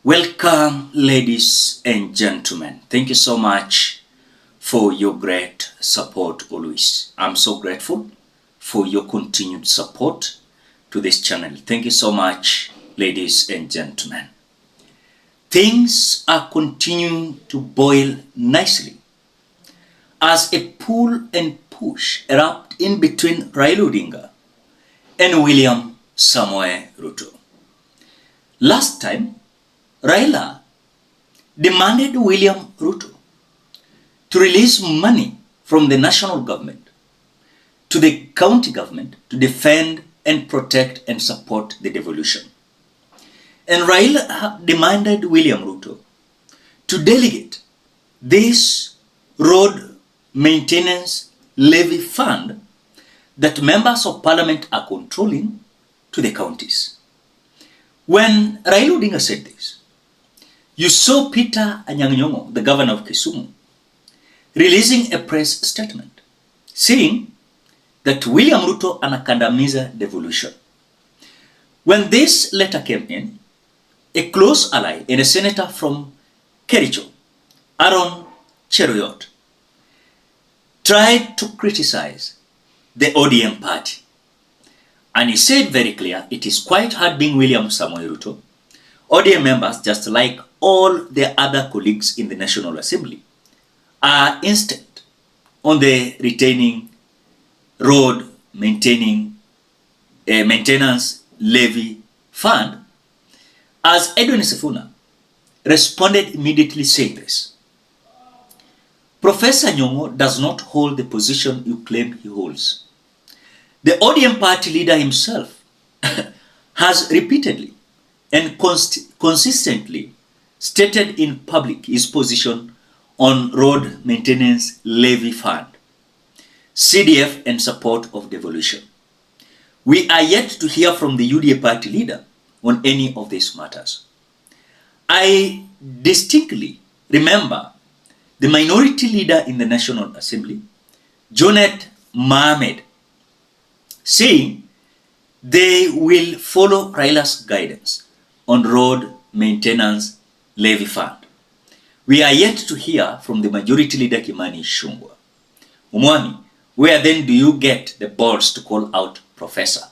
Welcome, ladies and gentlemen. Thank you so much for your great support always. I'm so grateful for your continued support to this channel. Thank you so much, ladies and gentlemen. Things are continuing to boil nicely as a pull and push erupt in between Raila Odinga and William Samoei Ruto. Last time, Raila demanded William Ruto to release money from the national government to the county government to defend and protect and support the devolution. And Raila demanded William Ruto to delegate this road maintenance levy fund that members of parliament are controlling to the counties. When Raila Odinga said this, you saw Peter Anyang' Nyong'o, the governor of Kisumu, releasing a press statement saying that William Ruto anakandamiza devolution. When this letter came in, a close ally and a senator from Kericho, Aaron Cheruiyot, tried to criticize the ODM party. And he said very clear, it is quite hard being William Samoei Ruto. ODM members, just like all their other colleagues in the National Assembly, are instant on the retaining road maintenance levy fund, as Edwin Sifuna responded immediately saying this: Professor Nyong'o does not hold the position you claim he holds. The ODM party leader himself has repeatedly and consistently stated in public his position on road maintenance levy fund, CDF, and support of devolution. We are yet to hear from the UDA party leader on any of these matters. I distinctly remember the minority leader in the National Assembly, Jonet Mohamed, saying they will follow Raila's guidance on road maintenance levy fund. We are yet to hear from the majority leader Kimani Ichung'wah. Umwami, where then do you get the balls to call out Professor?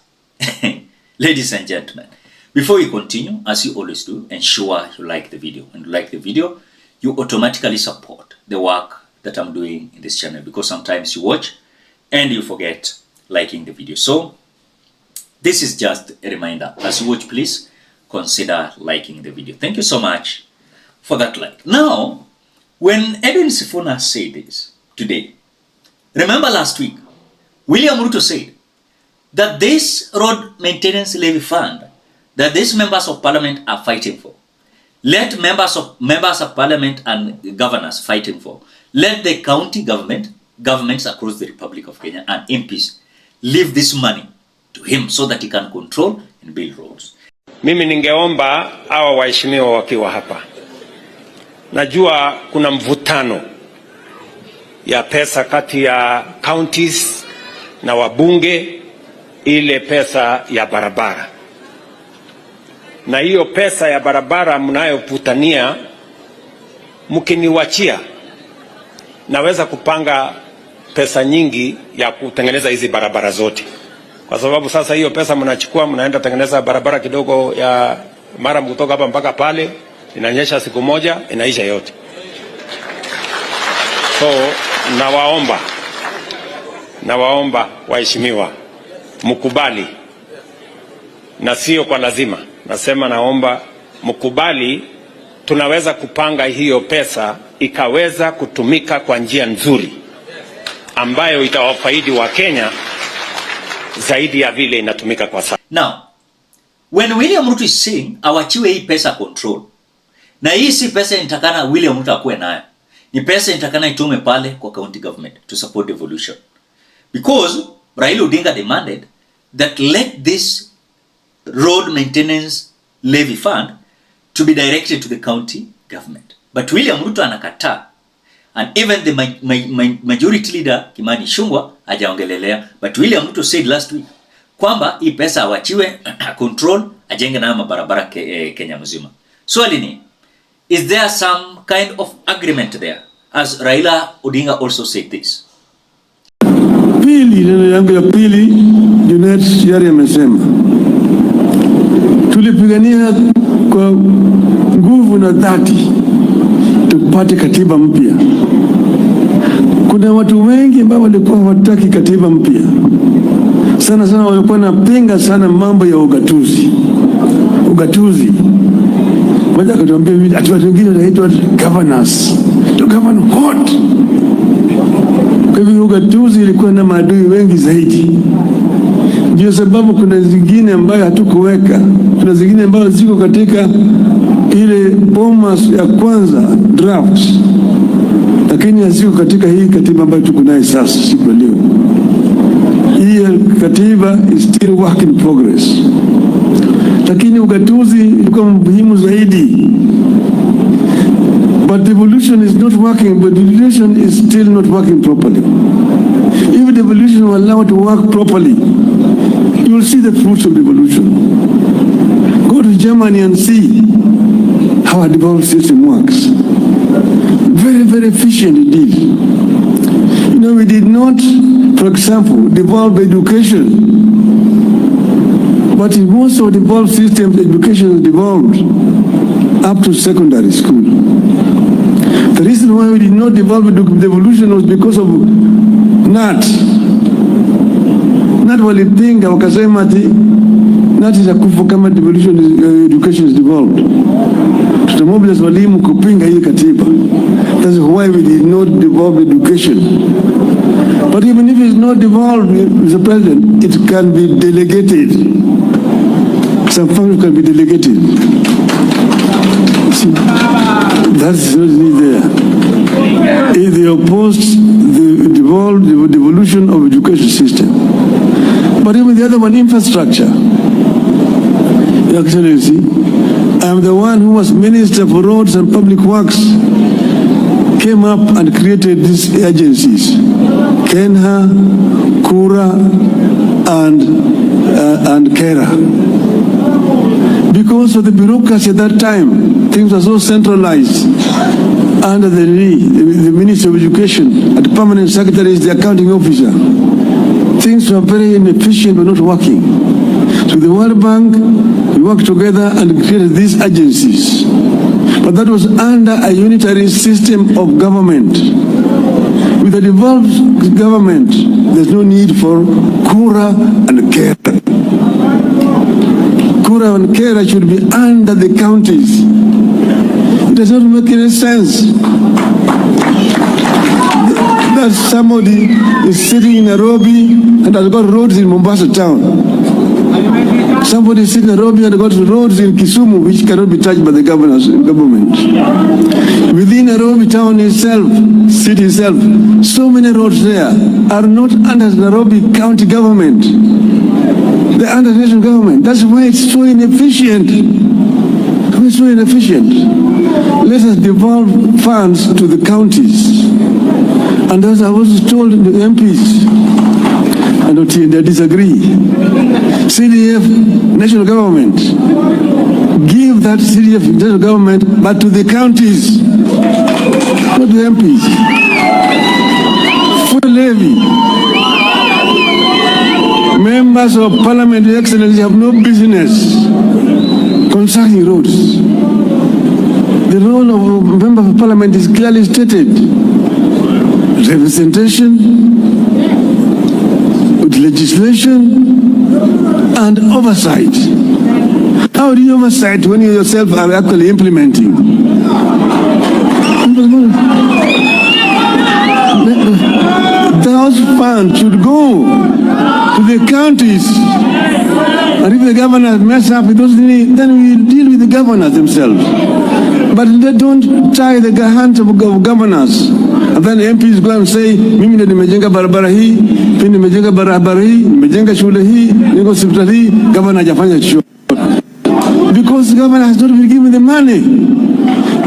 Ladies and gentlemen, before we continue, as you always do, ensure you like the video. And like the video, you automatically support the work that I'm doing in this channel, because sometimes you watch and you forget liking the video. So this is just a reminder. As you watch, please consider liking the video. Thank you so much for that like. Now, when Edwin Sifuna said this today, remember last week, William Ruto said that this road maintenance levy fund that these members of parliament are fighting for, let members of parliament and governors fighting for, let the county governments across the Republic of Kenya and MPs leave this money to him so that he can control and build roads. Mimi ningeomba hawa waheshimiwa wakiwa hapa, najua kuna mvutano ya pesa kati ya counties na wabunge, ile pesa ya barabara. Na hiyo pesa ya barabara mnayoputania, mkiniwachia naweza kupanga pesa nyingi ya kutengeneza hizi barabara zote. Kwa sababu sasa hiyo pesa mnachukua mnaenda tengeneza barabara kidogo ya mara kutoka hapa mpaka pale, inanyesha siku moja inaisha yote. So nawaomba waheshimiwa mkubali, na sio kwa lazima. Nasema naomba mkubali, tunaweza kupanga hiyo pesa ikaweza kutumika kwa njia nzuri ambayo itawafaidi wa Kenya zaidi ya vile inatumika kwa sasa. Now, when William Ruto is saying awachiwe hii pesa control, na hii si pesa inatakana William Ruto akuwe nayo, ni pesa inatakana itume pale kwa county government to support devolution, because Raila Odinga demanded that let this road maintenance levy fund to be directed to the county government. But William Ruto anakataa. And even the majority leader Kimani Ichung'wah hajaongelelea. But William Ruto said last week kwamba hii pesa awachiwe control, ajenge na mabarabara Kenya mzima. Swali ni, is there some kind of agreement there, as Raila Odinga also said this? Pili, neno yangu ya pili, Junet Yari amesema tulipigania kwa nguvu na dhati tupate katiba mpya. Kuna watu wengi ambao walikuwa hawataki katiba mpya. Sana walikuwa napinga sana mambo ya ugatuzi. Moja akatuambia ati watu wengine wanaitwa governors. To govern what? Kwa hivyo ugatuzi ilikuwa na maadui wengi zaidi. Ndio sababu kuna zingine ambayo hatukuweka. Kuna zingine ambayo ziko katika ile bomas ya kwanza draft. Lakini haziko katika hii katiba ambayo tuko nayo sasa siku leo. Hii katiba is still work in progress. Lakini ugatuzi ilikuwa muhimu zaidi. But devolution is not working, but devolution is still not working properly. If devolution were allowed to work properly, you will see the fruits of devolution. Go to Germany and see how a devolved system works. Very, very efficient indeed. You know, we did not, for example, devolve education. But in most of devolved systems, education is devolved up to secondary school. The reason why we did not devolve devolution was because of NAT. NAT walipinga wakasema ati NAT itakufa kama devolution education is devolved. Tutamobilize walimu kupinga hii katiba. That's why we did not devolve education. But even if it's not devolved, Mr. President, it can be delegated. Some functions can be delegated. See, that's not there. If they opposed the devolution of education system. But even the other one, infrastructure. Your Excellency, I'm the one who was Minister for Roads and Public Works, came up and created these agencies, Kenha, Kura, and Kera. Because of the bureaucracy at that time, things were so centralized under the Minister of Education, and the permanent secretary is the accounting officer. Things were very inefficient, but not working. So the World Bank, we worked together and created these agencies. But that was under a unitary system of government. With a devolved government, there's no need for Kura and Kera. Kura and Kera should be under the counties. It does not make any sense that somebody is sitting in Nairobi and has got roads in Mombasa town. Somebody is sitting in Nairobi and got roads in Kisumu which cannot be touched by the government. Within Nairobi town itself, city itself, so many roads there are not under Nairobi county government. They're under national government. That's why it's so inefficient. It's so inefficient. Let us devolve funds to the counties. And as I was told the MPs, and they disagree. CDF, national government, give that CDF national government, but to the counties, not the MPs. Full levy. Members of Parliament, Your Excellency, have no business constructing roads. The role of members of Parliament is clearly stated. Representation, legislation, and oversight. How do you oversight when you yourself are actually implementing? Those funds should go to the counties. And if the governors mess up with those things, then we deal with the governors themselves. But they don't tie the hands of governors. And then MPs go and say, mimi ndio nimejenga barabara hii, mimi nimejenga barabara hii, nimejenga shule hii, niko hospitali hii, governor hajafanya chochote. Because the governor has not been given the money.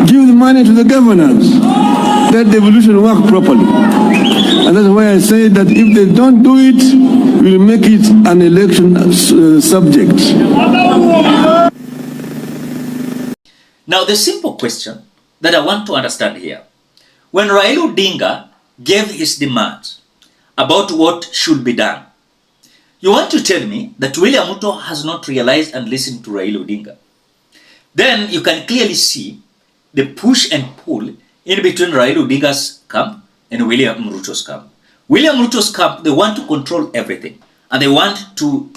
Give the money to the governors. That devolution will work properly. And that's why I say that if they don't do it, we'll make it an election subject. Now, the simple question that I want to understand here, when Raila Odinga gave his demands about what should be done, you want to tell me that William Ruto has not realized and listened to Raila Odinga? Then you can clearly see the push and pull in between Raila Odinga's camp and William Ruto's camp. William Ruto's camp, they want to control everything, and they want to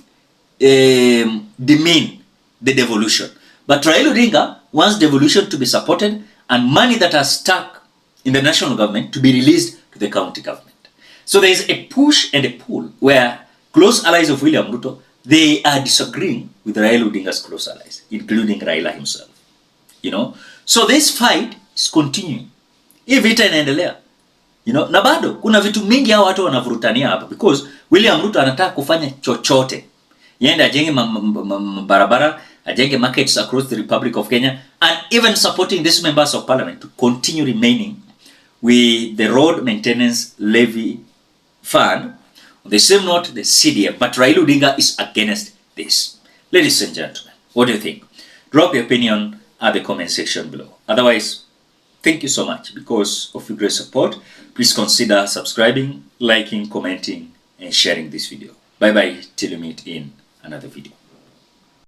demean the devolution. But Raila Odinga wants devolution to be supported and money that are stuck in the national government to be released to the county government. So there is a push and a pull where close allies of William Ruto, they are disagreeing with Raila Odinga's close allies, including Raila himself. You know, so this fight is continuing. Hii vita inaendelea. You know, na bado kuna vitu mingi hao watu wanavurutania hapa because William Ruto anataka kufanya chochote. Yenda ajenge barabara, ajenge markets across the Republic of Kenya, and even supporting these members of parliament to continue remaining with the road maintenance levy fund. On the same note, the CDF, but Raila Odinga is against this. Ladies and gentlemen, what do you think? Drop your opinion at the comment section below. Otherwise, thank you so much because of your great support. Please consider subscribing, liking, commenting, and sharing this video. Bye bye till you meet in another video.